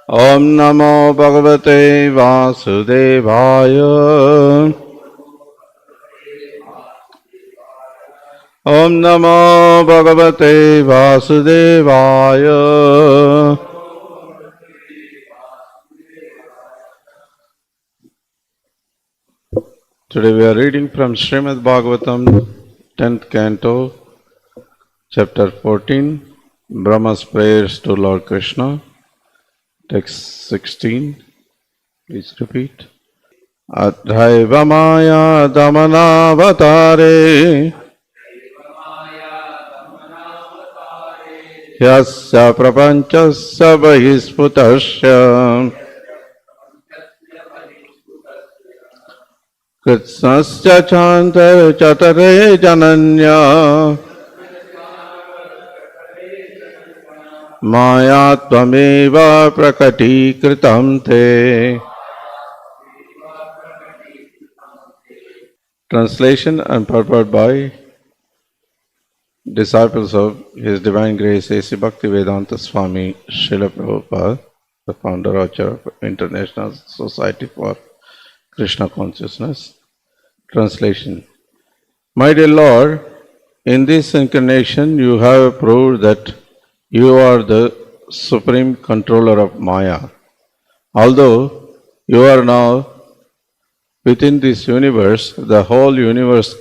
Om Namo Bhagavate Vasudevaya. Om Namo Bhagavate Vasudevaya. Today we are reading from Srimad Bhagavatam 10th Canto, Chapter 14, Brahma's Prayers to Lord Krishna. Text 16. Please repeat. Adhaiva maya damanavatare yasya prapanchasya bahisputasya kritsnasya chantar chatare jananya maya tvameva prakati kritam te. Translation and purport by disciples of His Divine Grace A.C. Bhaktivedanta Swami Srila Prabhupada, the founder of International Society for Krishna Consciousness. Translation. My dear Lord, in this incarnation you have proved that you are the supreme controller of Maya. Although you are now within this universe, the whole universal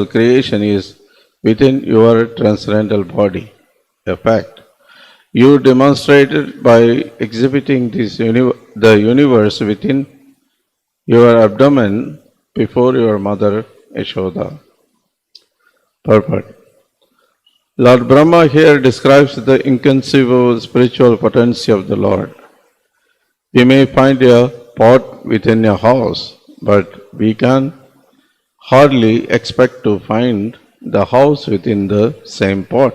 creation is within your transcendental body. A fact. You demonstrated by exhibiting the universe within your abdomen before your mother Yashoda. Purport. Lord Brahma here describes the inconceivable spiritual potency of the Lord. We may find a pot within a house, but we can hardly expect to find the house within the same pot.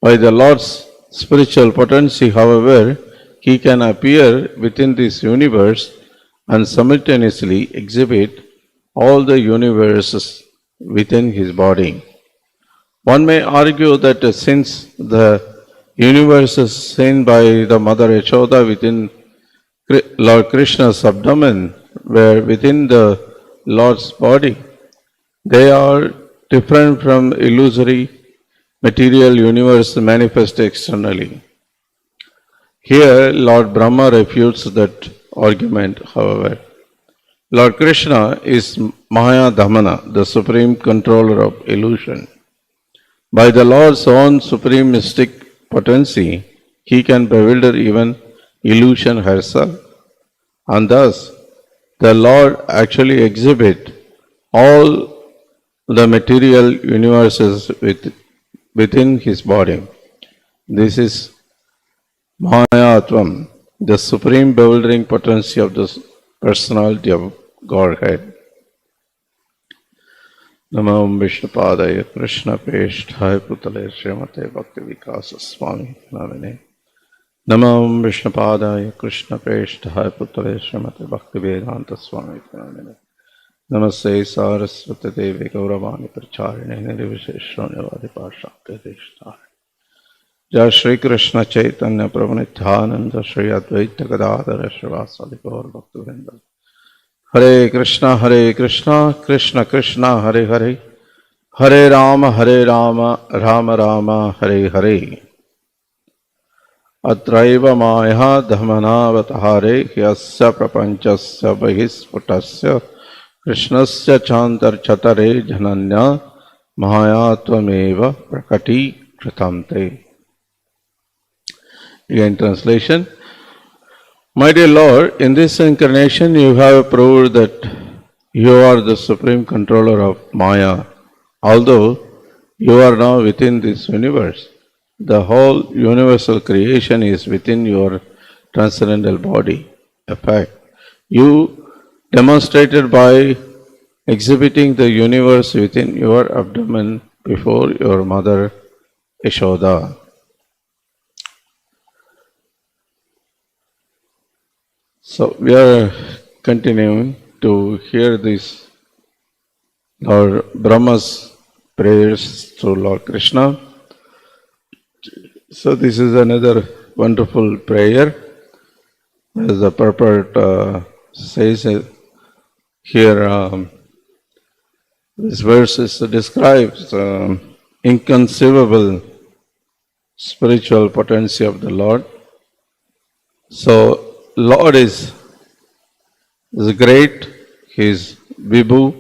By the Lord's spiritual potency, however, He can appear within this universe and simultaneously exhibit all the universes within His body. One may argue that since the universe is seen by the Mother Yashoda within Lord Krishna's abdomen, where within the Lord's body, they are different from illusory material universe manifest externally. Here, Lord Brahma refutes that argument, however. Lord Krishna is Maya Dhamana, the supreme controller of illusion. By the Lord's own supreme mystic potency, He can bewilder even illusion herself. And thus, the Lord actually exhibits all the material universes within His body. This is Mahayatvam, the supreme bewildering potency of the personality of Godhead. Namo Vishnupadaya Krishna Pesthaya Putale Srimate Bhakti Vikasa Swami Namine. Namo Vishnupadaya Krishna Pesthaya Putale Srimate Bhakti Vedanta Swami Namine. Namaste Saraswati Devi Gauravani Pracharine Nirvisheshwanyavadi Pashakti Deshtar. Jai Shri Krishna Chaitanya Prabhu Nityananda Shri Advaita Gadadhara Srivasadi Gaur Bhaktivinoda. Hare Krishna, Krishna Krishna, Hare Hare, Hare Rama, Rama Rama, Hare Hare. Atraiva maya dhamanavatahare yasya prapanchasya bahisputasya krishnasya chantar chatare jananya mahayatvameva prakati kritamte. Again, translation. My dear Lord, in this incarnation you have proved that you are the supreme controller of Maya. Although you are now within this universe, the whole universal creation is within your transcendental body. In fact, you demonstrated by exhibiting the universe within your abdomen before your mother Yashoda. So we are continuing to hear this Lord Brahma's prayers to Lord Krishna. So this is another wonderful prayer. As the purport says here, this verse describes inconceivable spiritual potency of the Lord. So, Lord is great, He is Vibhu,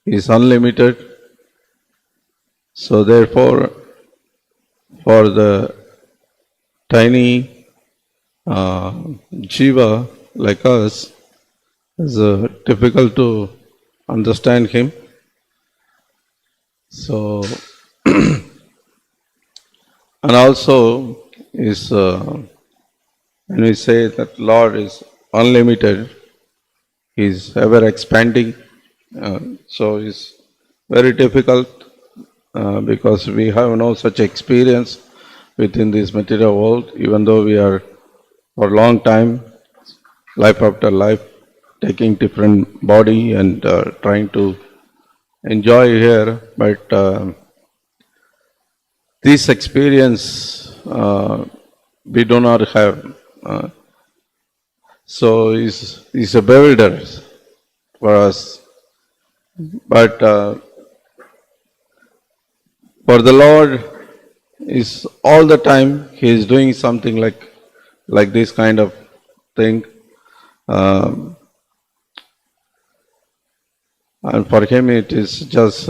He is unlimited. So therefore, for the tiny jiva like us, it's difficult to understand Him. So, and also is when we say that Lord is unlimited, He is ever expanding. So it's very difficult because we have no such experience within this material world, even though we are for a long time, life after life, taking different body and trying to enjoy here, but this experience we do not have. So it's a bewilder for us. But for the Lord, is all the time He is doing something like this kind of thing. And for Him it is just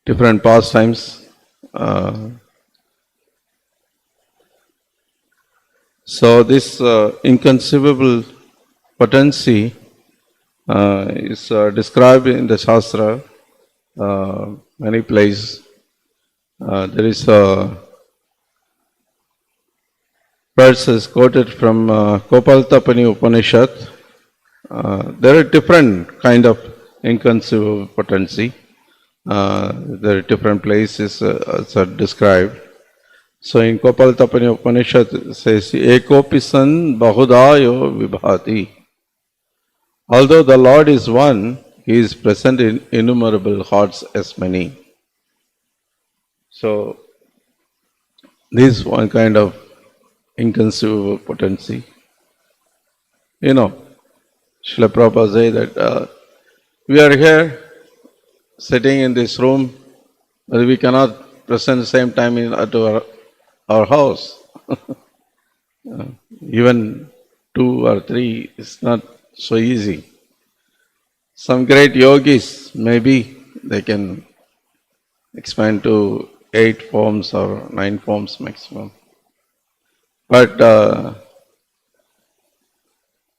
different pastimes. So this inconceivable potency is described in the Shastra many places. There is a verses quoted from Kopaltapani Upanishad. There are different kind of inconceivable potency. There are different places are described. So in Kopaltapani Upanishad it says, Ekopisan Bahudayo Vibhati. Although the Lord is one, He is present in innumerable hearts as many. So this is one kind of inconceivable potency. You know, Srila Prabhupada say that we are here sitting in this room, but we cannot present the same time at our house. Even 2 or 3 is not so easy. Some great yogis, maybe they can expand to 8 forms or 9 forms maximum. But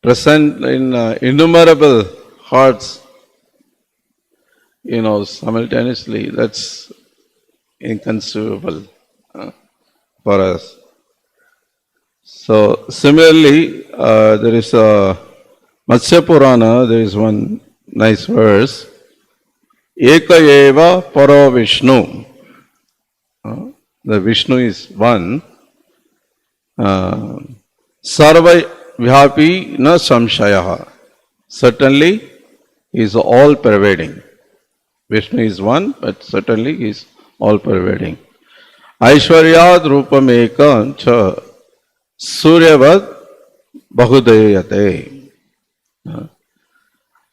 present in innumerable hearts, simultaneously, that's inconceivable for us. So similarly, there is a Matsya Purana, there is one nice verse, Eka eva paro Vishnu. The Vishnu is one. Sarva vyapi na samshayaha. Certainly, he is all pervading. Vishnu is one, but certainly he is all pervading. Aishwaryad rupam ekam cha suryavad bahudayate.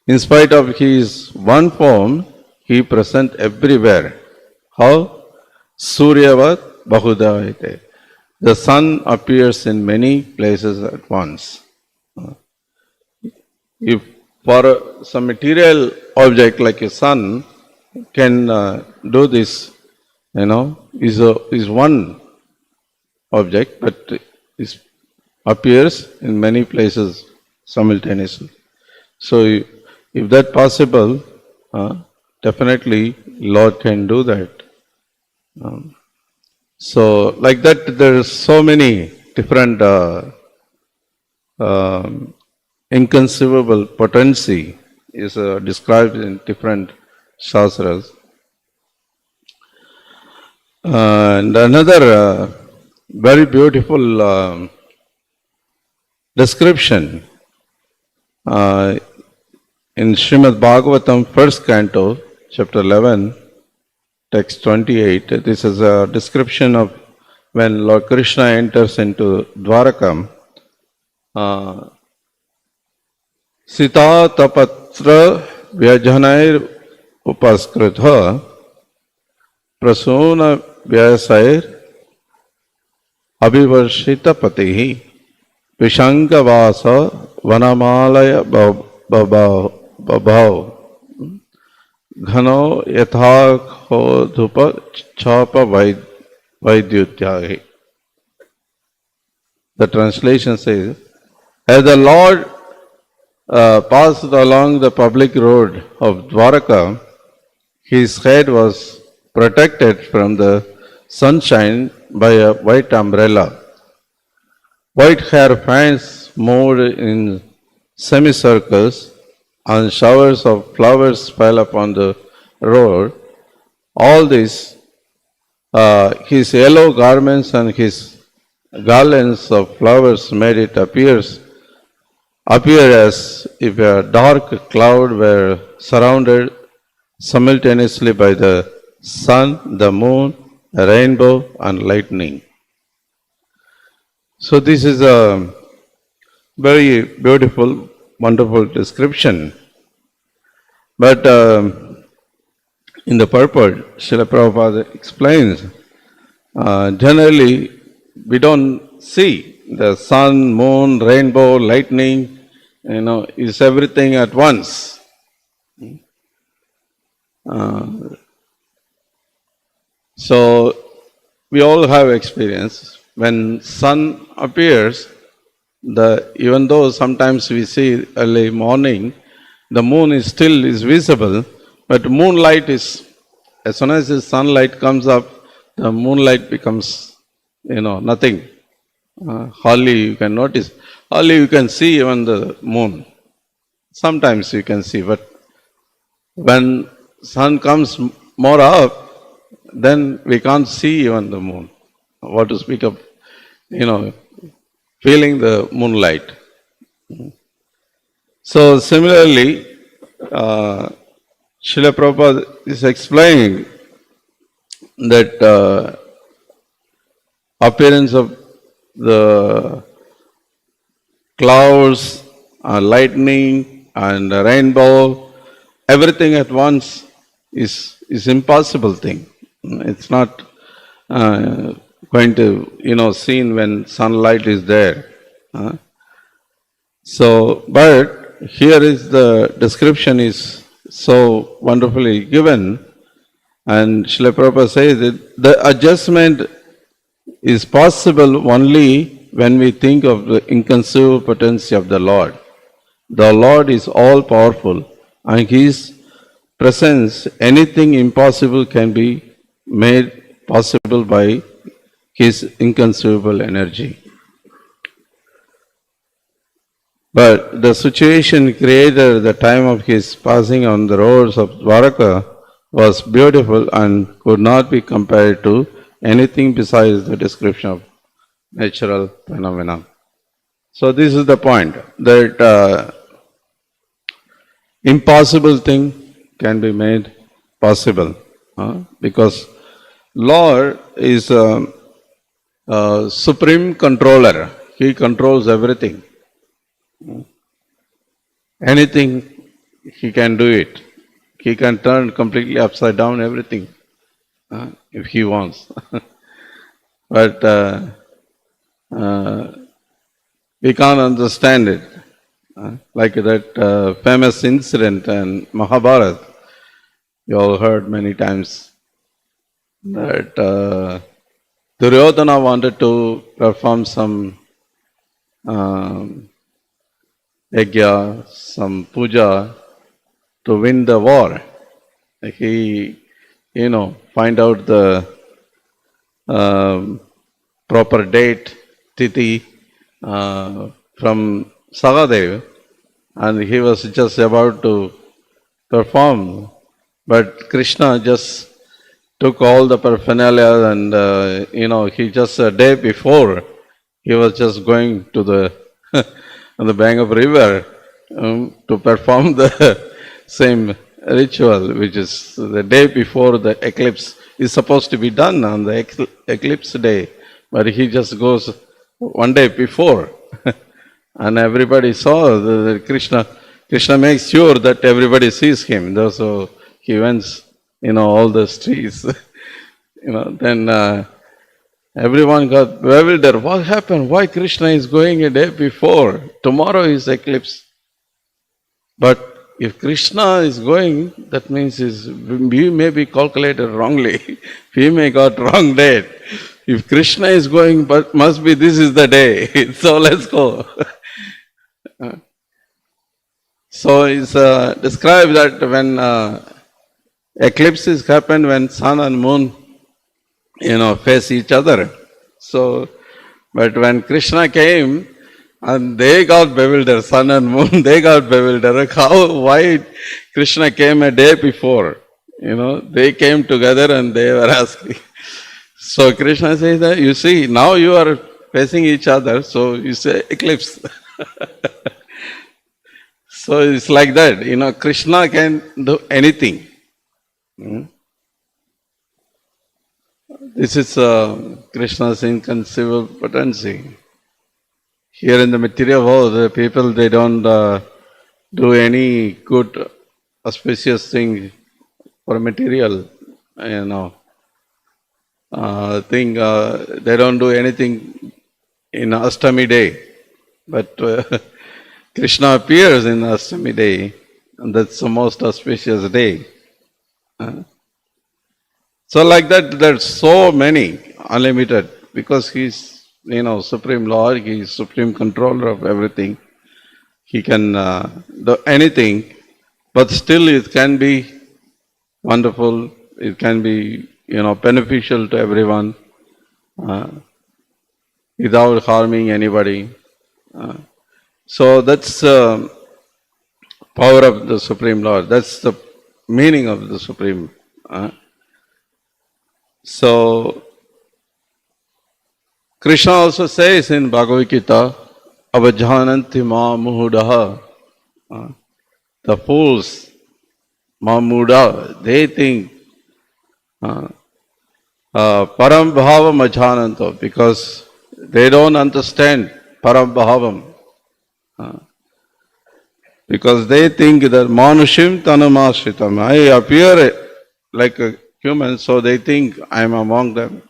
In spite of his one form, he is present everywhere. How? Suryavat bahudayate. The sun appears in many places at once. If for some material object like a sun can do this, is one object, but it appears in many places simultaneously. So if that possible, definitely Lord can do that. So like that, there are so many different inconceivable potency is described in different shastras. And another very beautiful description in Srimad Bhagavatam 1st canto, chapter 11, text 28. This is a description of when Lord Krishna enters into Dwaraka, Sita tapatra vyajanair upaskritha prasuna vyasair abhivarshita patihi vishangavasa vanamalaya babhav घनो यथाखोधुप छाप vaidyutyagi. The translation says, as the Lord passed along the public road of Dwaraka, his head was protected from the sunshine by a white umbrella. White hair fans moved in semicircles, and showers of flowers fell upon the road. All this, his yellow garments and his garlands of flowers made it appear as if a dark cloud were surrounded simultaneously by the sun, the moon, a rainbow, and lightning. So this is a very beautiful, wonderful description. But in the purport, Srila Prabhupada explains, generally we don't see the sun, moon, rainbow, lightning, is everything at once. So we all have experience. When sun appears, even though sometimes we see early morning, the moon is still visible, but moonlight is, as soon as the sunlight comes up, the moonlight becomes, nothing. Hardly you can notice. Hardly you can see even the moon. Sometimes you can see, but when sun comes more up, then we can't see even the moon. What to speak of, feeling the moonlight. So similarly, Srila Prabhupada is explaining that appearance of the clouds, lightning, and rainbow, everything at once is impossible thing. It's not going to, seen when sunlight is there. So, but here is the description is so wonderfully given, and Srila Prabhupada says that the adjustment is possible only when we think of the inconceivable potency of the Lord. The Lord is all powerful, and His presence, anything impossible can be made possible by His inconceivable energy. But the situation created at the time of his passing on the roads of Dwaraka was beautiful and could not be compared to anything besides the description of natural phenomena. So this is the point, that impossible thing can be made possible, because Lord is a supreme controller. He controls everything. Anything He can do it. He can turn completely upside down everything if He wants. But we can't understand it. Like that famous incident in Mahabharata, you all heard many times, that Duryodhana wanted to perform some yajna, some puja to win the war. He, find out the proper date, tithi, from Sagadev, and he was just about to perform, but Krishna just took all the paraphernalia, and he just a day before, he was just going to the on the bank of river to perform the same ritual, which is the day before the eclipse is supposed to be done on the eclipse day. but he just goes one day before. And everybody saw the Krishna. Krishna makes sure that everybody sees him. So he went, all the streets. Then everyone got bewildered. What happened? Why Krishna is going a day before? Tomorrow is eclipse. But if Krishna is going, that means we may be calculated wrongly. We may got wrong date. If Krishna is going, but must be this is the day. So let's go. So it's described that when eclipses happen, when sun and moon, face each other. So, but when Krishna came, and they got bewildered, sun and moon, they got bewildered. Why Krishna came a day before? They came together and they were asking. So Krishna says that, you see, now you are facing each other, so you say eclipse. So it's like that, Krishna can do anything. This is Krishna's inconceivable potency. Here in the material world, the people, they don't do any good, auspicious thing for material, thing. They don't do anything in Ashtami day. But Krishna appears in Ashtami day, and that's the most auspicious day. So like that, there's so many, unlimited, because he's, Supreme Lord, he is Supreme Controller of everything. He can do anything, but still it can be wonderful, it can be, beneficial to everyone without harming anybody. So that's power of the Supreme Lord. That's the meaning of the Supreme. So Krishna also says in Bhagavad Gita, Avajananti ma muhudaha. The fools, ma muda, they think param bhavam ajananto, because they don't understand param bhavam. Because they think that manushim tanamashritam, I appear like a human, so they think I am among them.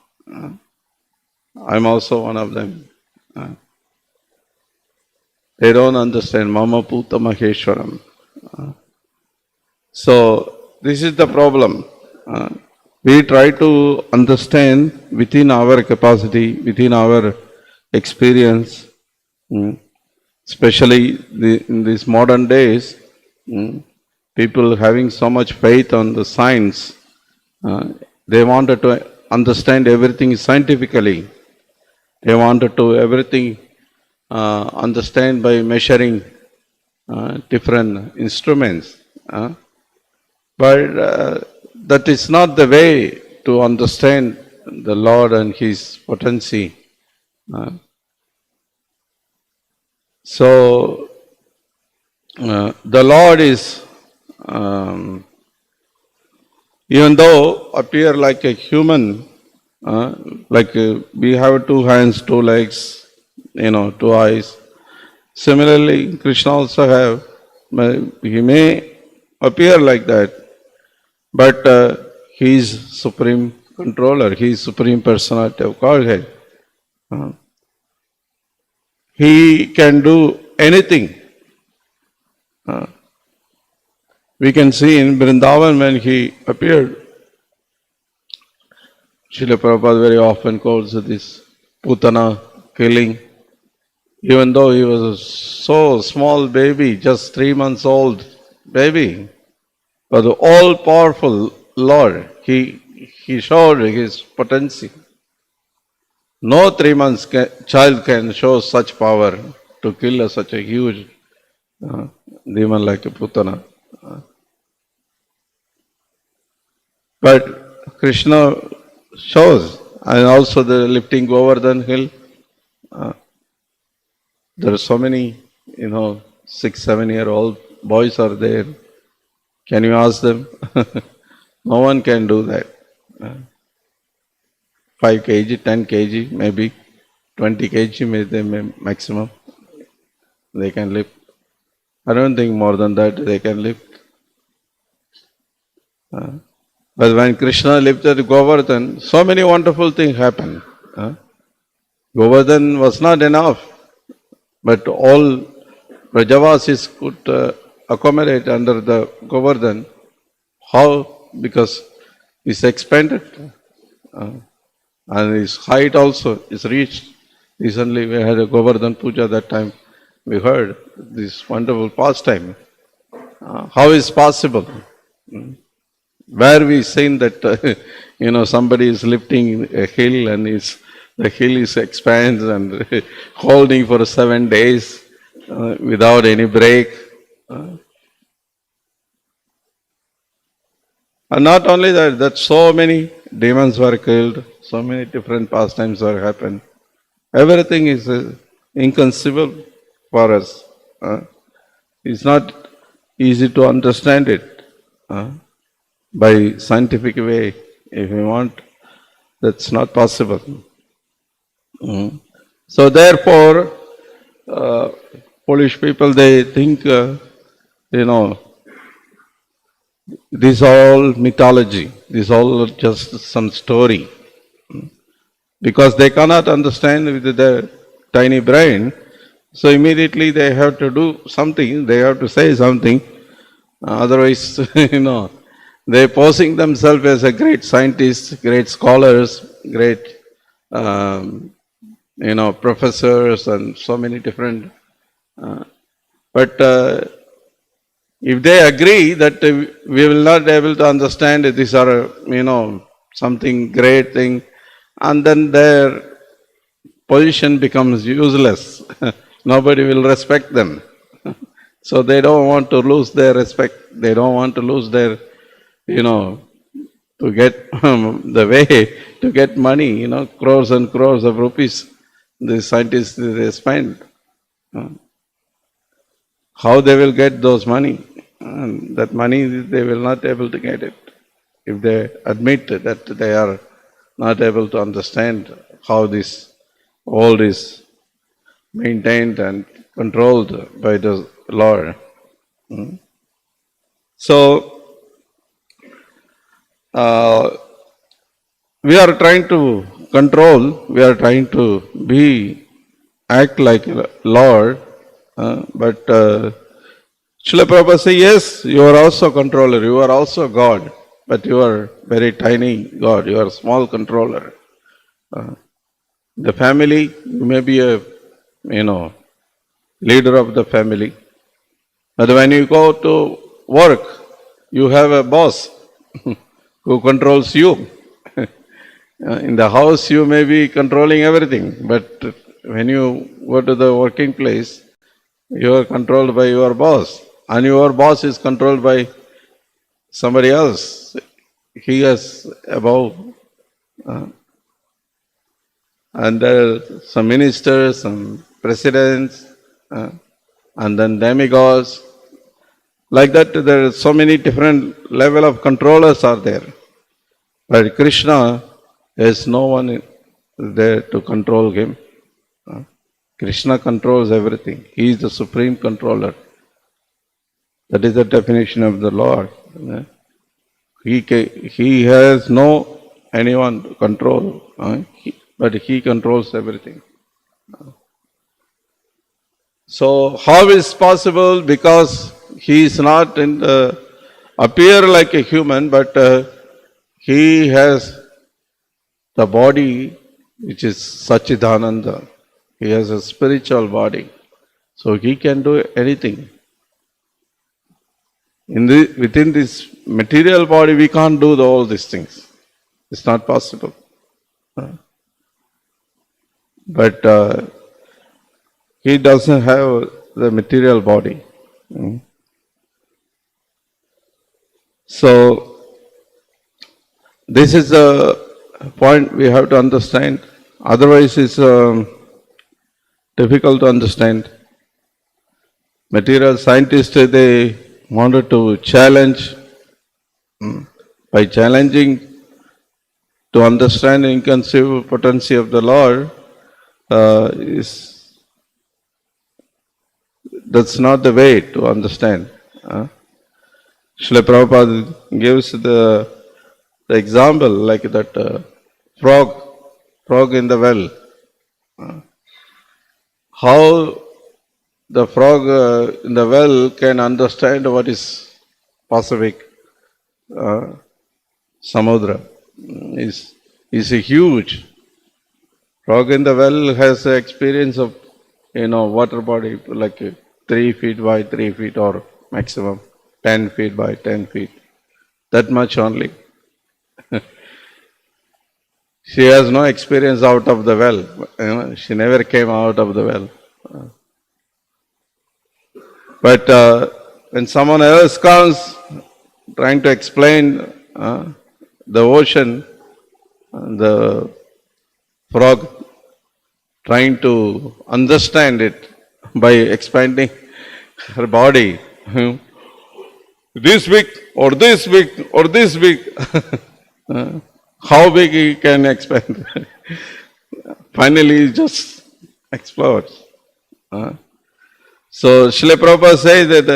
I'm also one of them. They don't understand Mama Puta Maheshwaram. So this is the problem. We try to understand within our capacity, within our experience, especially in these modern days, people having so much faith on the science, they wanted to understand everything scientifically. They wanted to everything understand by measuring different instruments. But that is not the way to understand the Lord and His potency. So the Lord is, even though appear like a human, like we have two hands, two legs, two eyes. Similarly, Krishna also have, he may appear like that, but he is Supreme Controller, he is Supreme Personality of Godhead. He can do anything. We can see in Vrindavan when he appeared, Srila Prabhupada very often calls this Putana killing. Even though he was a so small baby, just 3 months old baby, but the all-powerful Lord, he showed his potency. No 3 months child can show such power to kill such a huge demon like a Putana. But Krishna shows, and also the lifting Govardhan hill. There are so many, 6-7-year-old boys are there. Can you ask them? No one can do that. 5 kg, 10 kg, maybe 20 kg maximum they can lift. I don't think more than that they can lift. But when Krishna lifted Govardhan, so many wonderful things happened. Govardhan was not enough, but all Brajavasis could accommodate under the Govardhan. How? Because it's expanded and his height also is reached. Recently we had a Govardhan Puja that time. We heard this wonderful pastime. How is possible? Where we seen that somebody is lifting a hill and the hill is expands and holding for 7 days without any break. And not only that so many demons were killed, so many different pastimes were happened. Everything is inconceivable for us. It's not easy to understand it by scientific way. If you want, that's not possible. So therefore, Polish people, they think, this is all mythology. This is all just some story. Because they cannot understand with their tiny brain, so immediately they have to do something, they have to say something. Otherwise, they're posing themselves as a great scientists, great scholars, great, professors and so many different. But if they agree that we will not be able to understand these are, something great thing, and then their position becomes useless. Nobody will respect them. So they don't want to lose their respect. They don't want to lose their, to get the way to get money, crores and crores of rupees. The scientists, they spend. How they will get those money? And that money, they will not able to get it. If they admit that they are not able to understand how this all is maintained and controlled by the Lord. So, we are trying to control, we are trying to act like Lord, but Srila Prabhupada says, yes, you are also controller, you are also God, but you are very tiny God, you are a small controller. The family, you may be a, leader of the family. But when you go to work, you have a boss who controls you. In the house, you may be controlling everything, but when you go to the working place, you are controlled by your boss, and your boss is controlled by somebody else. He is above. And there are some ministers, some presidents, and then demigods. Like that, there are so many different level of controllers are there. But Krishna, there is no one there to control him. Krishna controls everything. He is the supreme controller. That is the definition of the Lord. He has no anyone to control, but he controls everything. So how is possible? Because he is not appear like a human, but he has the body which is Sachidananda. He has a spiritual body. So he can do anything. Within this material body, we can't do all these things. It's not possible. But he doesn't have the material body. So, this is the point we have to understand. Otherwise, it's difficult to understand. Material scientists, they wanted to challenge. By challenging, to understand the inconceivable potency of the Lord, that's not the way to understand. Srila Prabhupada gives the example like that frog in the well. How the frog in the well can understand what is Pacific Samudra is a huge. Frog in the well has the experience of water body like 3 feet by 3 feet or maximum 10 feet by 10 feet. That much only. She has no experience out of the well. She never came out of the well. But when someone else comes trying to explain the ocean, the frog trying to understand it by expanding her body. This big or this big or this big. How big he can expand? Finally, he just explodes. So, Srila Prabhupada says that,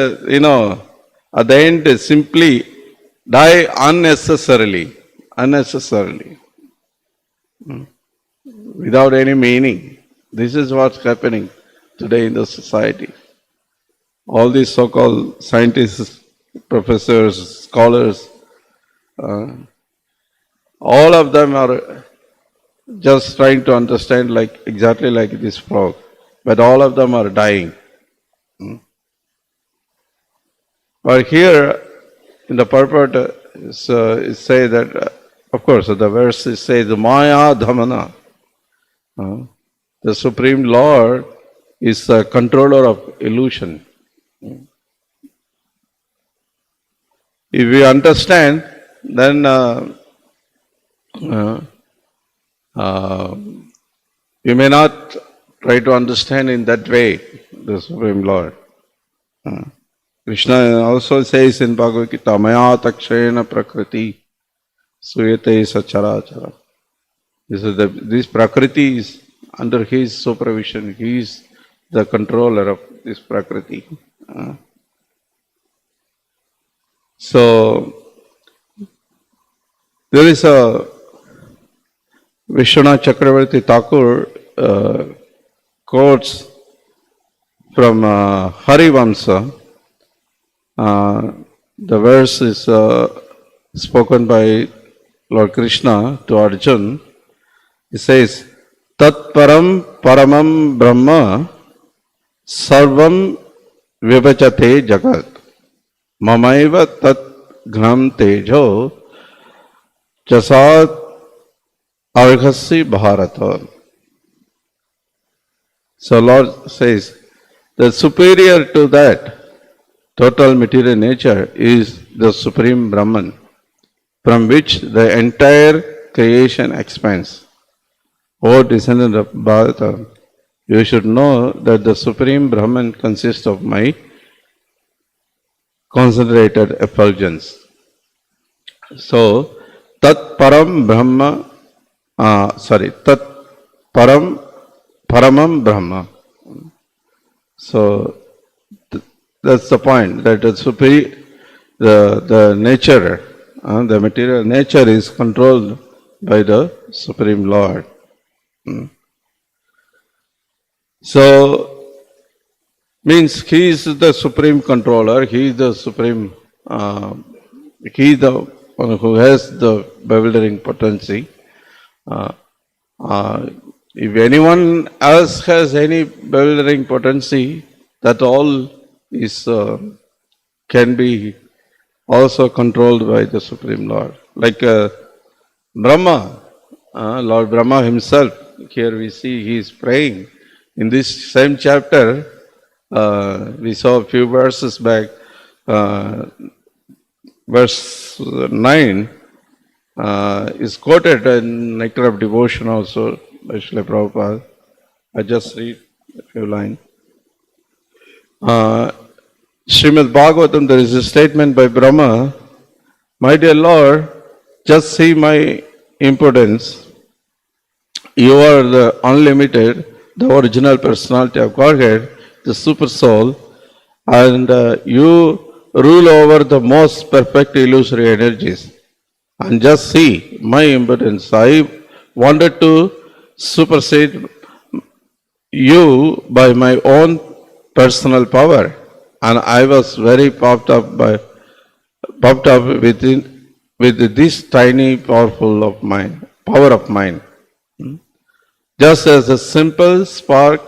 at the end, simply die unnecessarily, without any meaning. This is what's happening today in the society. All these so-called scientists, professors, scholars, all of them are just trying to understand exactly like this frog. But all of them are dying. But here, in the purport, it says that, of course, the verse says, Maya Dhamana. The Supreme Lord is the controller of illusion. If we understand, then we may not try to understand in that way the Supreme Lord. Krishna also says in Bhagavad Gita, Maya takshena prakriti suyate sachara. This prakriti is under his supervision. He is the controller of this prakriti. So, there is a Vishwanath Chakravarti Thakur quotes from Harivamsa. The verse is spoken by Lord Krishna to Arjuna. He says, Tat param paramam brahma sarvam vibhajate jagat mamaiva tat gham tejo jasad arghasi bharata. So Lord says, the superior to that total material nature is the Supreme Brahman, from which the entire creation expands. O descendant of Bharata, you should know that the Supreme Brahman consists of my concentrated effulgence. So, Tat Param Brahma, Tat Paramam Brahma. So, that's the point, that the nature, the material nature is controlled by the Supreme Lord. So, means he is the supreme controller, he is the supreme, he is the one who has the bewildering potency. If anyone else has any bewildering potency, that all is can be also controlled by the Supreme Lord. Like Brahma, Lord Brahma himself, here we see he is praying. In this same chapter, we saw a few verses back, verse 9 is quoted in Nectar of Devotion also by Srila Prabhupada. I just read a few lines. Srimad Bhagavatam, there is a statement by Brahma, my dear Lord, just see my impotence, you are the unlimited, the original personality of Godhead, the super soul, and you rule over the most perfect illusory energies. And just see my impotence. I wanted to supersede you by my own personal power, and I was very puffed up with this tiny power of mine. Just as a simple spark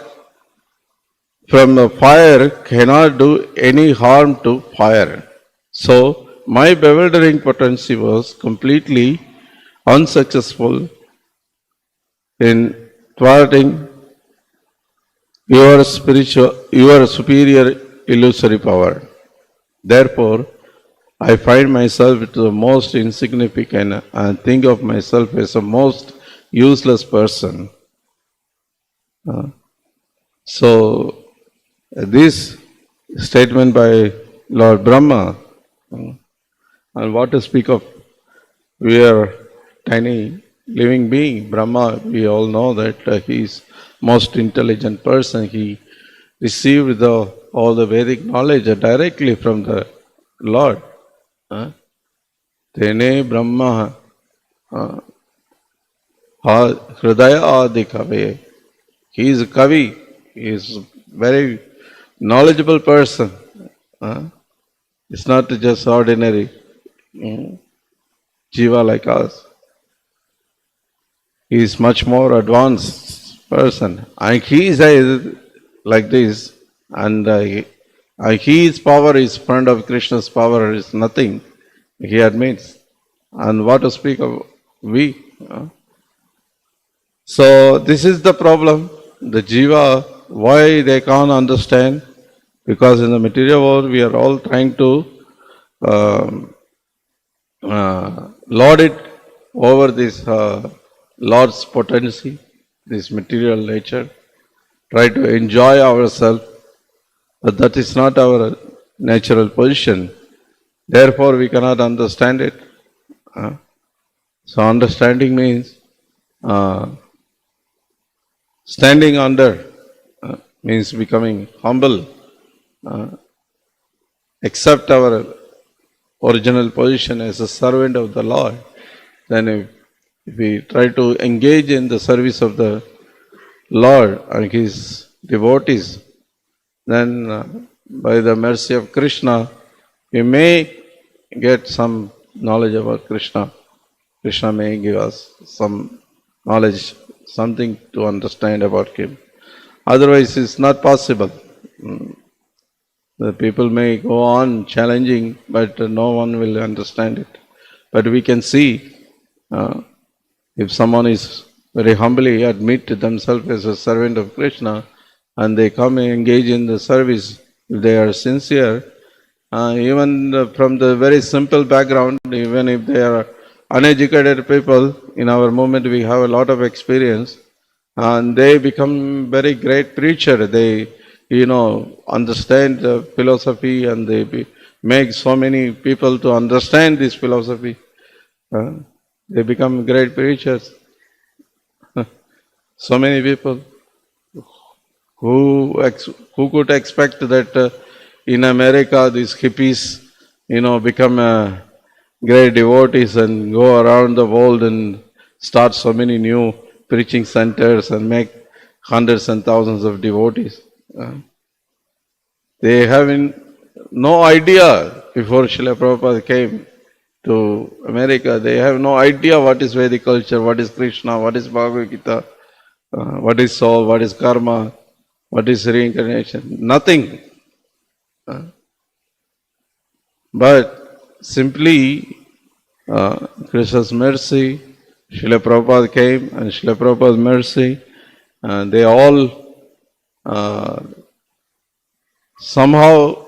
from the fire cannot do any harm to fire. So my bewildering potency was completely unsuccessful in thwarting your superior illusory power. Therefore, I find myself to the most insignificant and think of myself as a most useless person. So, this statement by Lord Brahma, and what to speak of, we are tiny living being. Brahma, we all know that he is most intelligent person. He received all the Vedic knowledge directly from the Lord. Tene Brahma Hridaya Adi Kavi. He is a Kavi. He is a very knowledgeable person. It's not just ordinary jiva like us. He is much more advanced person. And he says like this, and his power is friend of Krishna's power is nothing. He admits. And what to speak of we? So this is the problem. The jiva, why they can't understand? Because in the material world we are all trying to lord it over this Lord's potency, this material nature, try to enjoy ourselves, but that is not our natural position. Therefore, we cannot understand it. So, understanding means standing under, means becoming humble, accept our original position as a servant of the Lord. Then if we try to engage in the service of the Lord and His devotees, then by the mercy of Krishna, we may get some knowledge about Krishna. Krishna may give us some knowledge, something to understand about Him. Otherwise, it's not possible. The people may go on challenging, but no one will understand it. But we can see if someone is very humbly admit themselves as a servant of Krishna and they come and engage in the service, if they are sincere, even from the very simple background, even if they are uneducated people, in our movement we have a lot of experience, and they become very great preacher. They, understand the philosophy, and they make so many people to understand this philosophy. They become great preachers. So many people who could expect that in America these hippies, become great devotees and go around the world and start so many new preaching centers and make hundreds and thousands of devotees. They have no idea before Srila Prabhupada came to America. They have no idea what is Vedic culture, what is Krishna, what is Bhagavad Gita, what is soul, what is karma, what is reincarnation. Nothing. But simply Krishna's mercy, Srila Prabhupada came, and Srila Prabhupada's mercy, they all somehow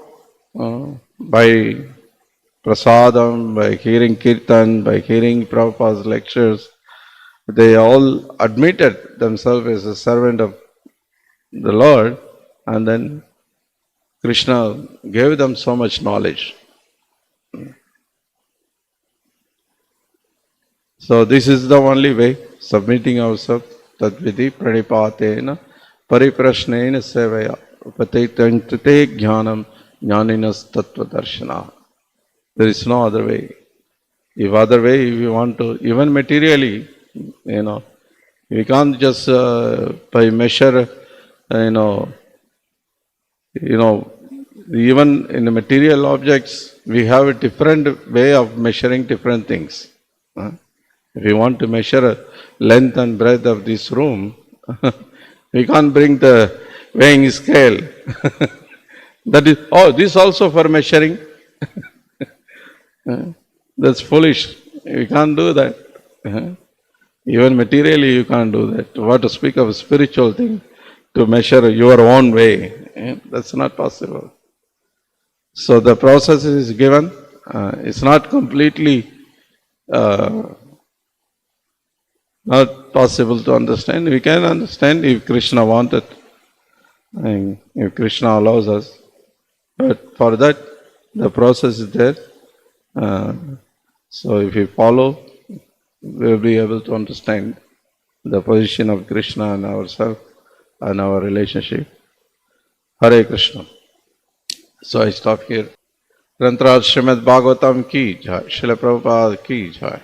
by prasadam, by hearing kirtan, by hearing Prabhupada's lectures, they all admitted themselves as a servant of the Lord, and then Krishna gave them so much knowledge. So this is the only way, submitting ourselves, tadvidi pranipatena pariprashnena sevaya upatitante jnanam jnaninas tattva darshana. There is no other way. If other way, if you want to, even materially, we can't just by measure, you know, you know, even in the material objects, we have a different way of measuring different things. If you want to measure length and breadth of this room, we can't bring the weighing scale. That is, oh, this also for measuring. That's foolish. You can't do that. Even materially, you can't do that. What to speak of a spiritual thing to measure your own way? That's not possible. So the process is given. It's not completely not possible to understand. We can understand if Krishna wanted, and if Krishna allows us. But for that, the process is there. So if we follow, we will be able to understand the position of Krishna and ourselves and our relationship. Hare Krishna. So I stop here. Grantaraj Srimad Bhagavatam ki jai. Srila Prabhupada ki jai.